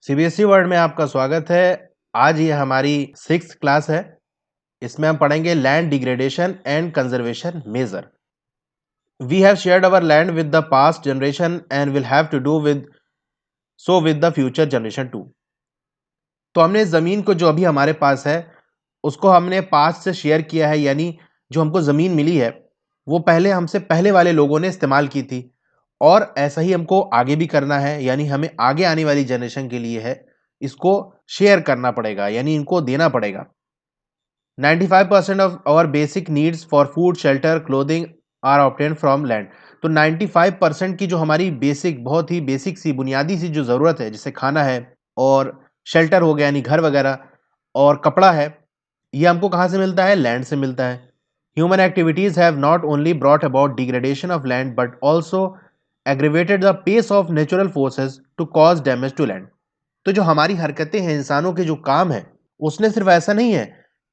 CBSE world में आपका स्वागत है। आज ये हमारी 6th क्लास है। इसमें हम पढ़ेंगे land degradation and conservation measure. We have shared our land with the past generation and will have to do with the future generation too. तो हमने ज़मीन को जो अभी हमारे पास है उसको हमने पास्ट से शेयर किया है, यानी जो हमको ज़मीन मिली है वो पहले हमसे पहले वाले लोगों ने इस्तेमाल की थी और ऐसा ही हमको आगे भी करना है, यानी हमें आगे आने वाली जनरेशन के लिए है इसको शेयर करना पड़ेगा, यानी इनको देना पड़ेगा। 95% of our basic needs for food shelter clothing are obtain from land. तो 95% की जो हमारी बेसिक, बहुत ही बेसिक सी बुनियादी सी जो ज़रूरत है, जैसे खाना है और शेल्टर हो गया यानी घर वगैरह और कपड़ा है, ये हमको कहाँ से मिलता है? लैंड से मिलता है। Human activities have not only brought about degradation of land but also aggravated the pace of natural forces to cause damage to land. तो जो हमारी हरकतें हैं, इंसानों के जो काम है, उसने सिर्फ ऐसा नहीं है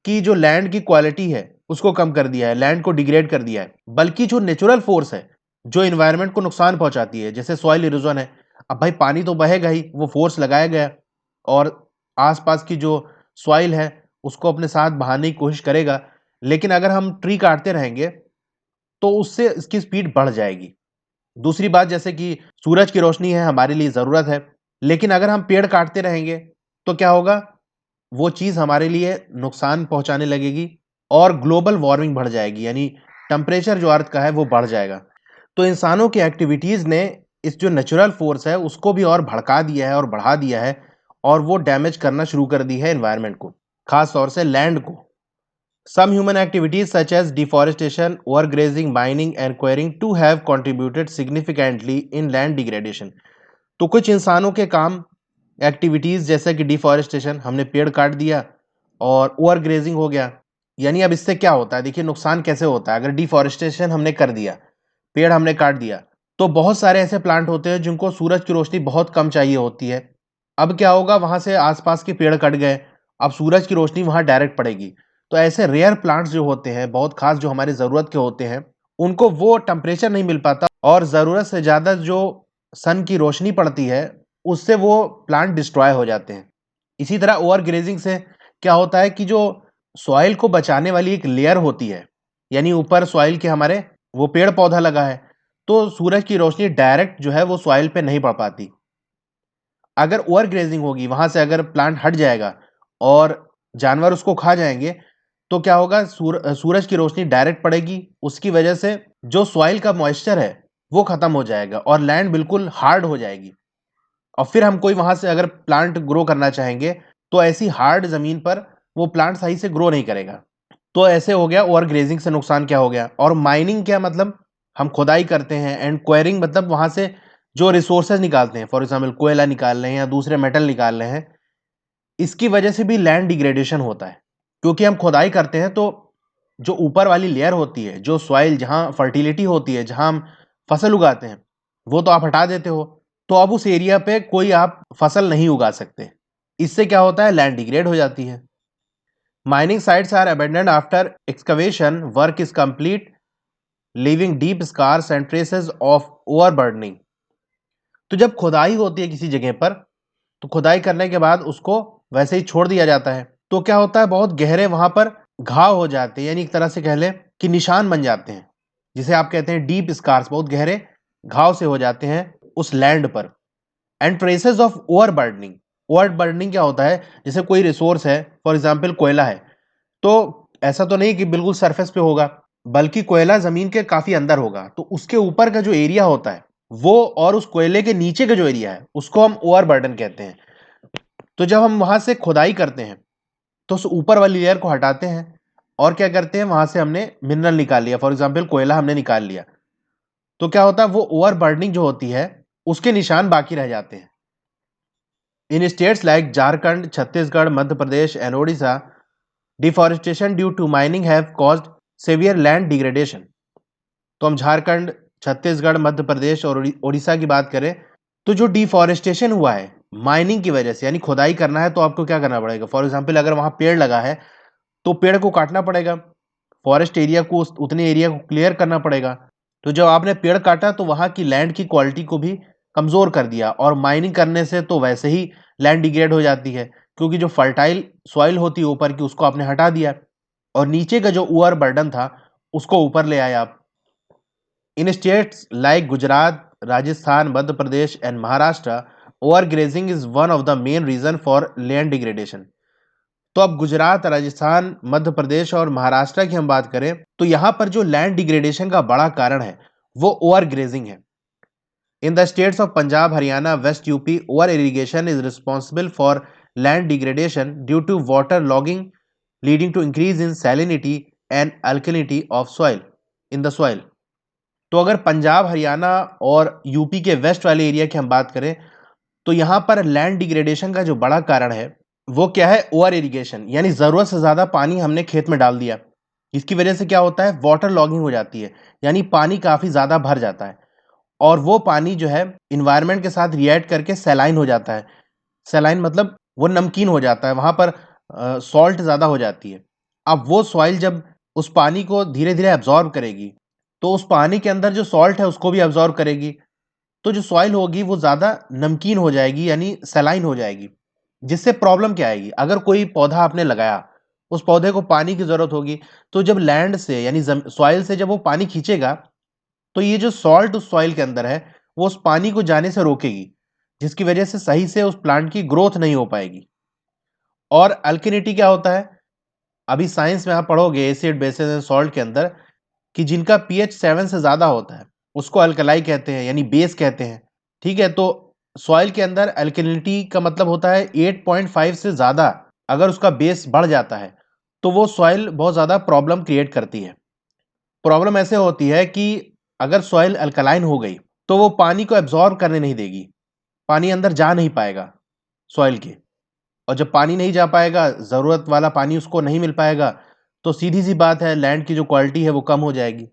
कि जो लैंड की क्वालिटी है उसको कम कर दिया है, लैंड को डिग्रेड कर दिया है, बल्कि जो नेचुरल फोर्स है जो इन्वायरमेंट को नुकसान पहुंचाती है, जैसे सॉइल इरोजन है। अब भाई पानी तो बहेगा ही, वो फोर्स लगाया गया और आसपास की जो सॉइल है उसको अपने साथ बहाने की कोशिश करेगा। लेकिन अगर हम ट्री काटते रहेंगे तो उससे इसकी स्पीड बढ़ जाएगी। दूसरी बात, जैसे कि सूरज की रोशनी है हमारे लिए ज़रूरत है, लेकिन अगर हम पेड़ काटते रहेंगे तो क्या होगा? वो चीज़ हमारे लिए नुकसान पहुंचाने लगेगी और ग्लोबल वार्मिंग बढ़ जाएगी, यानी टेम्परेचर जो अर्थ का है वो बढ़ जाएगा। तो इंसानों की एक्टिविटीज़ ने इस जो नेचुरल फोर्स है उसको भी और भड़का दिया है और बढ़ा दिया है और वो डैमेज करना शुरू कर दी है एनवायरनमेंट को, खास तौर से लैंड को। Some human activities such as deforestation, overgrazing, mining and quarrying too have contributed significantly in land degradation। तो कुछ इंसानों के काम, एक्टिविटीज जैसे कि डिफॉरेस्टेशन, हमने पेड़ काट दिया, और ओवरग्रेजिंग हो गया। यानी अब इससे क्या होता है, देखिए नुकसान कैसे होता है। अगर डिफॉरेस्टेशन हमने कर दिया, पेड़ हमने काट दिया, तो बहुत सारे ऐसे प्लांट होते हैं जिनको सूरज की रोशनी बहुत कम चाहिए होती है। अब क्या होगा, वहां से आसपास के पेड़ कट गए, अब सूरज की रोशनी वहां डायरेक्ट पड़ेगी। तो ऐसे रेयर प्लांट्स जो होते हैं, बहुत खास जो हमारी ज़रूरत के होते हैं, उनको वो टेम्परेचर नहीं मिल पाता और ज़रूरत से ज़्यादा जो सन की रोशनी पड़ती है उससे वो प्लांट डिस्ट्रॉय हो जाते हैं। इसी तरह ओवर ग्रेजिंग से क्या होता है कि जो सॉइल को बचाने वाली एक लेयर होती है, यानी ऊपर सॉइल के हमारे वो पेड़ पौधा लगा है, तो सूरज की रोशनी डायरेक्ट जो है वो सॉइल पे नहीं पड़ पाती। अगर ओवर ग्रेजिंग होगी, वहां से अगर प्लांट हट जाएगा और जानवर उसको खा जाएंगे, तो क्या होगा, सूरज की रोशनी डायरेक्ट पड़ेगी, उसकी वजह से जो सॉइल का मॉइस्चर है वो खत्म हो जाएगा और लैंड बिल्कुल हार्ड हो जाएगी। और फिर हम कोई वहां से अगर प्लांट ग्रो करना चाहेंगे तो ऐसी हार्ड जमीन पर वो प्लांट सही से ग्रो नहीं करेगा। तो ऐसे हो गया ओवर ग्रेजिंग से नुकसान क्या हो गया। और माइनिंग क्या मतलब, हम खुदाई करते हैं, एंड क्वेरिंग मतलब वहां से जो रिसोर्सेज निकालते हैं, फॉर एग्जाम्पल कोयला निकाल रहे हैं या दूसरे मेटल निकाल रहे हैं, इसकी वजह से भी लैंड डिग्रेडेशन होता है। क्योंकि हम खुदाई करते हैं तो जो ऊपर वाली लेयर होती है, जो सॉइल जहां फर्टिलिटी होती है, जहां हम फसल उगाते हैं, वो तो आप हटा देते हो, तो अब उस एरिया पे कोई आप फसल नहीं उगा सकते। इससे क्या होता है, लैंड डिग्रेड हो जाती है। Mining sites are abandoned after excavation work is complete, leaving deep scars and traces of overburdening. तो जब खुदाई होती है किसी जगह पर, तो खुदाई करने के बाद उसको वैसे ही छोड़ दिया जाता है, तो क्या होता है, बहुत गहरे वहां पर घाव हो जाते हैं, यानी एक तरह से कह लें कि निशान बन जाते हैं, जिसे आप कहते हैं डीप स्कार्स, बहुत गहरे घाव से हो जाते हैं उस लैंड पर। And traces of overburdening. Overburdening क्या होता है, जैसे कोई रिसोर्स है, फॉर एग्जाम्पल कोयला है, तो ऐसा तो नहीं कि बिल्कुल सरफेस पे होगा, बल्कि कोयला जमीन के काफी अंदर होगा, तो उसके ऊपर का जो एरिया होता है वो, और उस कोयले के नीचे का जो एरिया है उसको हम ओवरबर्डन कहते हैं। तो जब हम वहां से खुदाई करते हैं तो उस ऊपर वाली लेयर को हटाते हैं और क्या करते हैं, वहां से हमने मिनरल निकाल लिया, फॉर एग्जाम्पल कोयला हमने निकाल लिया, तो क्या होता है, वो ओवरबर्डनिंग जो होती है उसके निशान बाकी रह जाते हैं। In states like Jharkhand, Chhattisgarh, Madhya Pradesh and Odisha, deforestation due to mining have caused severe land degradation. तो हम झारखंड, छत्तीसगढ़, मध्य प्रदेश और उड़ीसा की बात करें, तो जो डिफॉरेस्टेशन हुआ है माइनिंग की वजह से, यानी खुदाई करना है तो आपको क्या करना पड़ेगा, फॉर एग्जाम्पल अगर वहां पेड़ लगा है तो पेड़ को काटना पड़ेगा, फॉरेस्ट एरिया को, उतने एरिया को क्लियर करना पड़ेगा। तो जब आपने पेड़ काटा तो वहां की लैंड की क्वालिटी को भी कमज़ोर कर दिया, और माइनिंग करने से तो वैसे ही लैंड डिग्रेड हो जाती है, क्योंकि जो फर्टाइल सॉइल होती है ऊपर की उसको आपने हटा दिया, और नीचे का जो ओवर बर्डन था उसको ऊपर ले आए आप। In states like Gujarat, Rajasthan, Madhya Pradesh and Maharashtra, overgrazing is one of the main reason for land degradation. तो अब गुजरात, राजस्थान, मध्य प्रदेश और महाराष्ट्र की हम बात करें तो यहाँ पर जो लैंड डिग्रेडेशन का बड़ा कारण है वो ओवर ग्रेजिंग है। In the states of Punjab, Haryana, West UP, over irrigation is responsible for land degradation due to water logging, leading to increase in salinity and alkalinity of soil in the soil. तो अगर पंजाब, हरियाणा और UP के waste वाले area की हम बात करें तो यहाँ पर लैंड डिग्रेडेशन का जो बड़ा कारण है वो क्या है? ओवर इरिगेशन, यानी जरूरत से ज्यादा पानी हमने खेत में डाल दिया। इसकी वजह से क्या होता है? वाटर लॉगिंग हो जाती है, यानी पानी काफी ज्यादा भर जाता है, और वो पानी जो है इन्वायरमेंट के साथ रिएक्ट करके सैलाइन हो जाता है। सैलाइन मतलब वो नमकीन हो जाता है, वहां पर सॉल्ट ज़्यादा हो जाती है। अब वो सॉइल जब उस पानी को धीरे धीरे एब्जॉर्ब करेगी तो उस पानी के अंदर जो सॉल्ट है उसको भी एब्जॉर्ब करेगी, तो जो सॉइल होगी वो ज़्यादा नमकीन हो जाएगी, यानी सैलाइन हो जाएगी। जिससे प्रॉब्लम क्या आएगी? अगर कोई पौधा आपने लगाया, उस पौधे को पानी की ज़रूरत होगी, तो जब लैंड से यानी सॉइल से जब वो पानी खींचेगा तो ये जो सॉल्ट उस सॉइल के अंदर है वो उस पानी को जाने से रोकेगी, जिसकी वजह से सही से उस प्लांट की ग्रोथ नहीं हो पाएगी। और अल्किनिटी क्या होता है? अभी साइंस में आप पढ़ोगे एसिड, बेसिस एंड सॉल्ट के अंदर कि जिनका पीएच 7 से ज्यादा होता है उसको अल्कलाई कहते हैं, यानी बेस कहते हैं। ठीक है, तो सॉइल के अंदर अल्कलिनिटी का मतलब होता है 8.5 से ज्यादा। अगर उसका बेस बढ़ जाता है तो वो सॉइल बहुत ज्यादा प्रॉब्लम क्रिएट करती है। प्रॉब्लम ऐसे होती है कि अगर सॉइल अल्कलाइन हो गई तो वो पानी को एब्जॉर्ब करने नहीं देगी, पानी अंदर जा नहीं पाएगा सॉइल के, और जब पानी नहीं जा पाएगा, ज़रूरत वाला पानी उसको नहीं मिल पाएगा, तो सीधी सी बात है लैंड की जो क्वालिटी है वो कम हो जाएगी।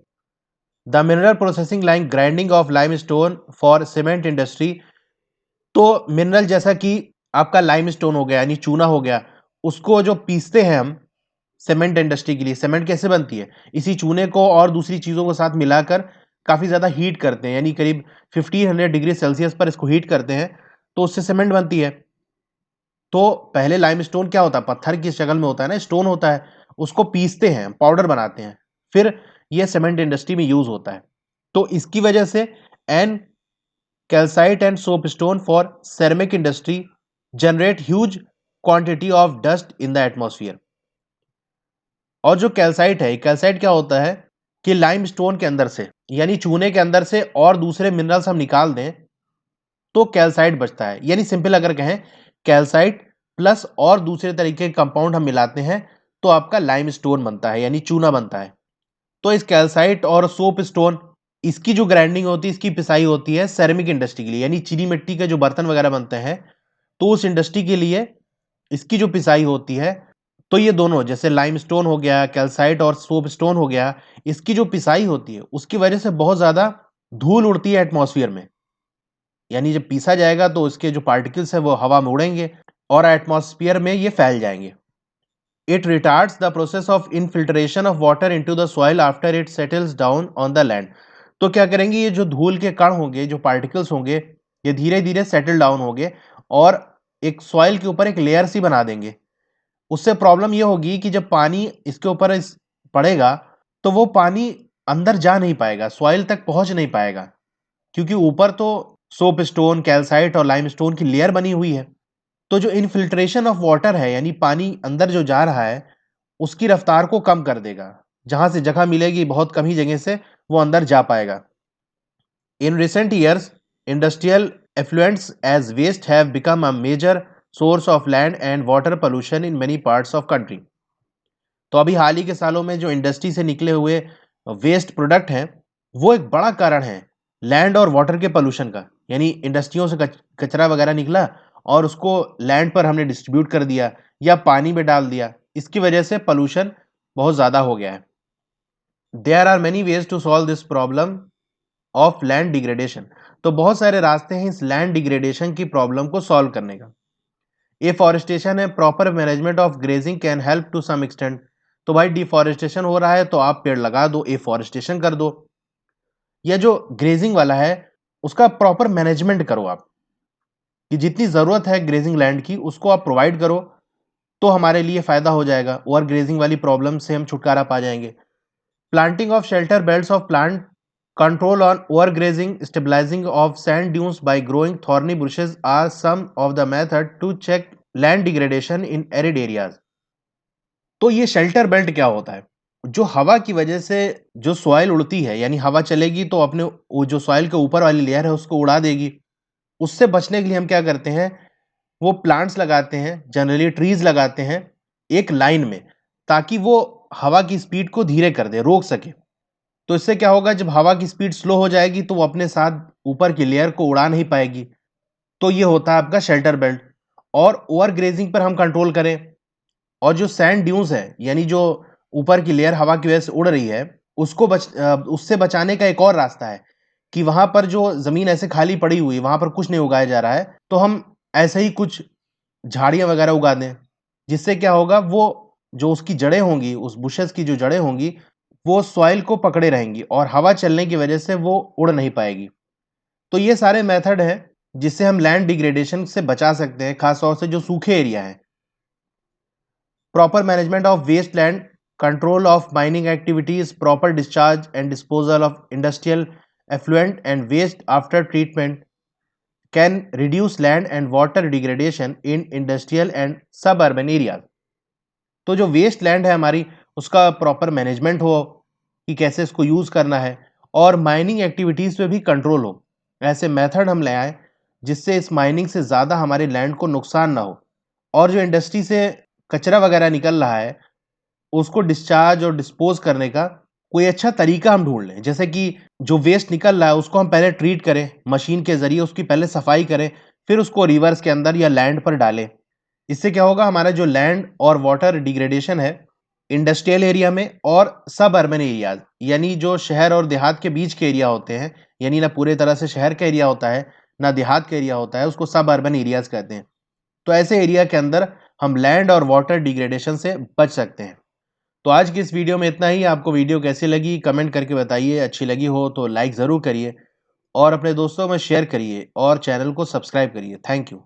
The mineral processing line grinding of lime stone for cement industry. तो मिनरल जैसा कि आपका लाइम स्टोन हो गया यानी चूना हो गया, उसको जो पीसते हैं हम सीमेंट इंडस्ट्री के लिए। सीमेंट कैसे बनती है? इसी चूने को और दूसरी चीज़ों के साथ मिलाकर काफ़ी ज़्यादा हीट करते हैं, यानी करीब 1500 डिग्री सेल्सियस पर इसको हीट करते हैं, तो उससे सीमेंट बनती है। तो पहले लाइमस्टोन क्या होता है? पत्थर की शक्ल में होता है ना, स्टोन होता है, उसको पीसते हैं, पाउडर बनाते हैं, फिर यह सीमेंट इंडस्ट्री में यूज होता है। तो इसकी वजह से an calcite and soapstone for ceramic industry generate huge quantity of dust in the atmosphere. और जो कैल्साइट है, कैल्साइट क्या होता है कि लाइमस्टोन के अंदर से यानी चूने के अंदर से और दूसरे मिनरल्स हम निकाल दें तो कैल्साइट बचता है। यानी सिंपल अगर कहें, कैल्साइट प्लस और दूसरे तरीके के कंपाउंड हम मिलाते हैं तो आपका लाइमस्टोन बनता है, यानी चूना बनता है। तो इस कैल्साइट और सोप स्टोन, इसकी जो ग्राइंडिंग होती है, इसकी पिसाई होती है सेरेमिक इंडस्ट्री के लिए, यानी चीनी मिट्टी के जो बर्तन वगैरह बनते हैं तो उस इंडस्ट्री के लिए इसकी जो पिसाई होती है। तो ये दोनों जैसे लाइमस्टोन हो गया, कैल्साइट और सोप स्टोन हो गया, इसकी जो पिसाई होती है उसकी वजह से बहुत ज्यादा धूल उड़ती है एटमॉस्फेयर में, यानी जब पीसा जाएगा तो इसके जो पार्टिकल्स है वो हवा में उड़ेंगे और एटमॉस्फेयर में ये फैल जाएंगे। It retards the process of infiltration of water into the soil after it settles down on the land. तो क्या करेंगे? ये जो धूल के कण होंगे, जो पार्टिकल्स होंगे, ये धीरे धीरे सेटल डाउन होंगे और एक सॉइल के ऊपर एक लेयर सी बना देंगे। उससे प्रॉब्लम ये होगी कि जब पानी इसके ऊपर पड़ेगा तो वो पानी अंदर जा नहीं पाएगा, सॉइल तक पहुंच नहीं पाएगा, क्योंकि ऊपर तो सोप स्टोन, कैल्साइट और लाइमस्टोन की लेयर बनी हुई है। तो जो इनफिल्ट्रेशन ऑफ वाटर है, यानी पानी अंदर जो जा रहा है, उसकी रफ्तार को कम कर देगा। जहां से जगह मिलेगी बहुत कम ही जगह से वो अंदर जा पाएगा। In recent years industrial effluents as waste have become a major source of land and water pollution in many parts of country. तो अभी हाल ही के सालों में जो इंडस्ट्री से निकले हुए वेस्ट प्रोडक्ट हैं वो एक बड़ा कारण है लैंड और वाटर के पोल्यूशन का। यानी इंडस्ट्रियों से कचरा वगैरह निकला और उसको लैंड पर हमने डिस्ट्रीब्यूट कर दिया या पानी में डाल दिया, इसकी वजह से पोल्यूशन बहुत ज़्यादा हो गया है। There are many ways to solve this problem of land degradation. तो बहुत सारे रास्ते हैं इस लैंड डिग्रेडेशन की प्रॉब्लम को सॉल्व करने का। एफॉरेस्टेशन है, proper management of grazing can help to some extent. तो भाई डिफॉरेस्टेशन हो रहा है तो आप पेड़ लगा दो, एफॉरेस्टेशन कर दो। या जो ग्रेजिंग वाला है उसका प्रॉपर मैनेजमेंट करो आप, कि जितनी ज़रूरत है ग्रेजिंग लैंड की उसको आप प्रोवाइड करो, तो हमारे लिए फ़ायदा हो जाएगा, ओवर ग्रेजिंग वाली प्रॉब्लम से हम छुटकारा पा जाएंगे। Planting of shelter belts of plant, control on overgrazing, stabilizing of sand dunes by growing thorny bushes are some of the methods to check land degradation in arid areas। तो ये shelter belt क्या होता है? जो हवा की वजह से जो सॉइल उड़ती है, यानी हवा चलेगी तो अपने वो जो सॉइल के ऊपर वाली लेयर है उसको उड़ा देगी। उससे बचने के लिए हम क्या करते हैं, वो प्लांट्स लगाते हैं, जनरली ट्रीज लगाते हैं एक लाइन में, ताकि वो हवा की स्पीड को धीरे कर दे, रोक सके। तो इससे क्या होगा, जब हवा की स्पीड स्लो हो जाएगी तो वो अपने साथ ऊपर की लेयर को उड़ा नहीं पाएगी। तो ये होता है आपका शेल्टर बेल्ट। और ओवर ग्रेजिंग पर हम कंट्रोल करें, और जो सैंड ड्यून्स है, यानी जो ऊपर की लेयर हवा की वजह से उड़ रही है, उससे बचाने का एक और रास्ता है कि वहां पर जो जमीन ऐसे खाली पड़ी हुई है, वहां पर कुछ नहीं उगाया जा रहा है, तो हम ऐसे ही कुछ झाड़ियां वगैरह उगा दें। जिससे क्या होगा, वो जो उसकी जड़ें होंगी, उस बुशेस की जो जड़ें होंगी, वो सॉइल को पकड़े रहेंगी और हवा चलने की वजह से वो उड़ नहीं पाएगी। तो ये सारे मेथड हैं जिससे हम लैंड डिग्रेडेशन से बचा सकते हैं, खासतौर से जो सूखे एरिया हैं। Proper management of waste land, control of mining activities, proper discharge and disposal of industrial effluent and waste after treatment can reduce land and water degradation in industrial and suburban areas. तो जो waste land है हमारी, उसका proper management हो कि कैसे इसको use करना है, और माइनिंग एक्टिविटीज़ पे भी कंट्रोल हो। ऐसे मेथड हम ले आए जिससे इस माइनिंग से ज़्यादा हमारे लैंड को नुकसान ना हो। और जो इंडस्ट्री से कचरा वगैरह निकल रहा है, उसको डिस्चार्ज और डिस्पोज करने का कोई अच्छा तरीका हम ढूंढ लें। जैसे कि जो वेस्ट निकल रहा है उसको हम पहले ट्रीट करें, मशीन के ज़रिए उसकी पहले सफाई करें, फिर उसको रिवर्स के अंदर या लैंड पर डालें। इससे क्या होगा, हमारा जो लैंड और वाटर डिग्रेडेशन है इंडस्ट्रियल एरिया में और सब अर्बन एरियाज, यानी जो शहर और देहात के बीच के एरिया होते हैं, यानी ना पूरे तरह से शहर का एरिया होता है ना देहात का एरिया होता है, उसको सब अर्बन एरियाज कहते हैं। तो ऐसे एरिया के अंदर हम लैंड और वाटर डिग्रेडेशन से बच सकते हैं। तो आज की इस वीडियो में इतना ही। आपको वीडियो कैसी लगी कमेंट करके बताइए, अच्छी लगी हो तो लाइक ज़रूर करिए और अपने दोस्तों में शेयर करिए और चैनल को सब्सक्राइब करिए। Thank you.